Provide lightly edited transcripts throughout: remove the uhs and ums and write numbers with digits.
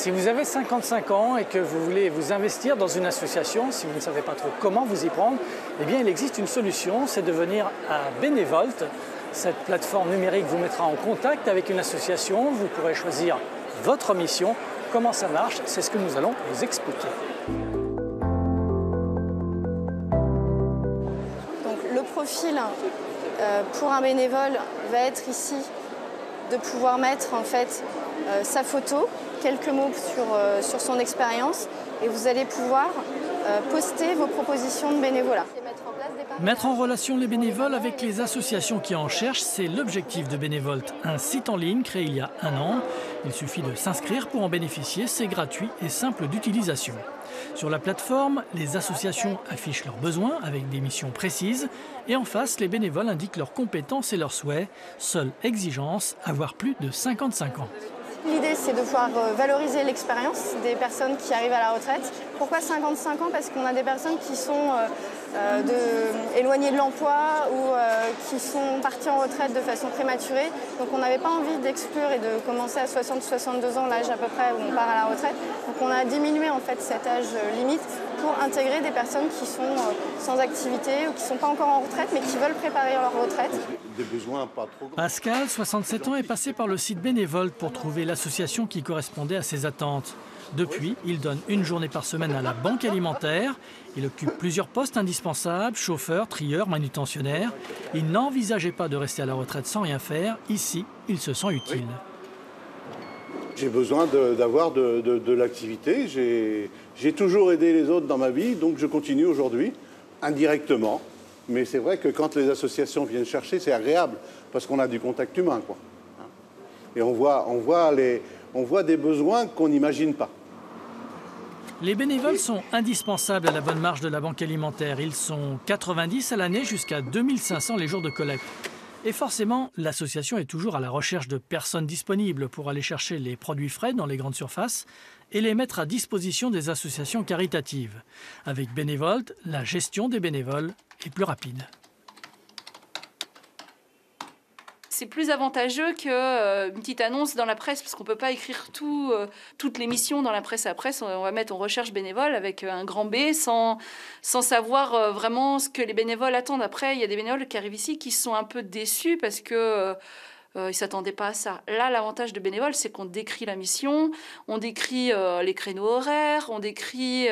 Si vous avez 55 ans et que vous voulez vous investir dans une association, si vous ne savez pas trop comment vous y prendre, eh bien il existe une solution, c'est de venir à Benevolt. Cette plateforme numérique vous mettra en contact avec une association, vous pourrez choisir votre mission. Comment ça marche, c'est ce que nous allons vous expliquer. Donc, le profil pour un bénévole va être ici de pouvoir mettre en fait sa photo, quelques mots sur son expérience et vous allez pouvoir poster vos propositions de bénévolat. Mettre en relation les bénévoles avec les associations qui en cherchent, c'est l'objectif de Benevolt. Un site en ligne créé il y a 1 an. Il suffit de s'inscrire pour en bénéficier, c'est gratuit et simple d'utilisation. Sur la plateforme, les associations affichent leurs besoins avec des missions précises et en face, les bénévoles indiquent leurs compétences et leurs souhaits. Seule exigence, avoir plus de 55 ans. L'idée, c'est de pouvoir valoriser l'expérience des personnes qui arrivent à la retraite. Pourquoi 55 ans? Parce qu'on a des personnes qui sont éloignées de l'emploi ou qui sont parties en retraite de façon prématurée. Donc on n'avait pas envie d'exclure et de commencer à 60-62 ans, l'âge à peu près où on part à la retraite. Donc on a diminué en fait cet âge limite pour intégrer des personnes qui sont sans activité ou qui ne sont pas encore en retraite mais qui veulent préparer leur retraite. Des besoins pas trop grands. Pascal, 67 ans, est passé par le site Benevolt pour trouver l'association qui correspondait à ses attentes. Depuis, il donne une journée par semaine à la banque alimentaire. Il occupe plusieurs postes indispensables, chauffeur, trieur, manutentionnaire. Il n'envisageait pas de rester à la retraite sans rien faire. Ici, il se sent utile. J'ai besoin d'avoir de l'activité. J'ai toujours aidé les autres dans ma vie, donc je continue aujourd'hui, indirectement. Mais c'est vrai que quand les associations viennent chercher, c'est agréable, parce qu'on a du contact humain, quoi. Et on voit des besoins qu'on n'imagine pas. Les bénévoles sont indispensables à la bonne marche de la banque alimentaire. Ils sont 90 à l'année jusqu'à 2500 les jours de collecte. Et forcément, l'association est toujours à la recherche de personnes disponibles pour aller chercher les produits frais dans les grandes surfaces et les mettre à disposition des associations caritatives. Avec Benevolt, la gestion des bénévoles est plus rapide. C'est plus avantageux qu'une petite annonce dans la presse, parce qu'on ne peut pas écrire toutes les missions dans la presse à presse. On va mettre « on recherche bénévoles » avec un grand B, sans savoir vraiment ce que les bénévoles attendent. Après, il y a des bénévoles qui arrivent ici qui sont un peu déçus parce que ils ne s'attendaient pas à ça. Là, l'avantage de bénévoles, c'est qu'on décrit la mission, on décrit les créneaux horaires, on décrit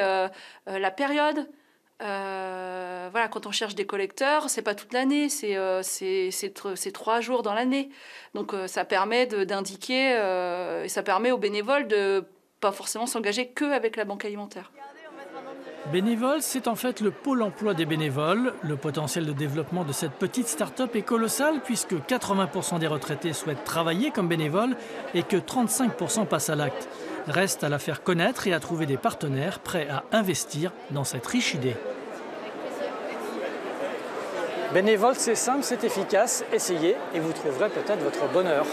la période. Voilà, quand on cherche des collecteurs, c'est pas toute l'année, c'est 3 jours dans l'année. Donc ça permet d'indiquer et ça permet aux bénévoles de pas forcément s'engager qu'avec la banque alimentaire. Benevolt, c'est en fait le pôle emploi des bénévoles. Le potentiel de développement de cette petite start-up est colossal puisque 80% des retraités souhaitent travailler comme bénévoles et que 35% passent à l'acte. Reste à la faire connaître et à trouver des partenaires prêts à investir dans cette riche idée. Benevolt, c'est simple, c'est efficace. Essayez et vous trouverez peut-être votre bonheur.